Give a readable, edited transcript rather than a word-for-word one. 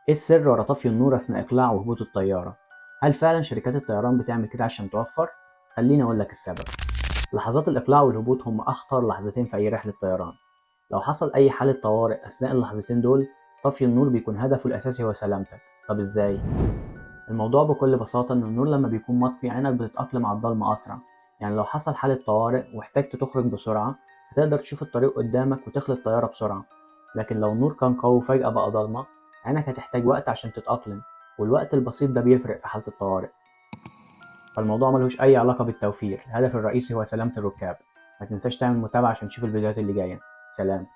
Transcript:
ايه السر ورا طفي النور اثناء اقلاع وهبوط الطياره؟ هل فعلا شركات الطيران بتعمل كده عشان توفر؟ خليني اقول لك السبب. لحظات الاقلاع والهبوط هم اخطر لحظتين في اي رحله طيران. لو حصل اي حاله طوارئ اثناء اللحظتين دول، طفي النور بيكون هدفه الاساسي هو سلامتك. طب ازاي؟ الموضوع بكل بساطه ان النور لما بيكون مطفي عينك بتتاقلم على الضلمه اسرع. يعني لو حصل حاله طوارئ واحتجت تخرج بسرعه، هتقدر تشوف الطريق قدامك وتخلي الطياره بسرعه. لكن لو النور كان قوي وفجأة بقى ضلمة، عينك هتحتاج وقت عشان تتأقلم، والوقت البسيط ده بيفرق في حالة الطوارئ. فالموضوع ملهوش أي علاقة بالتوفير، الهدف الرئيسي هو سلامة الركاب. ما تنساش تعمل متابعة عشان تشوف الفيديوهات اللي جاية. سلام.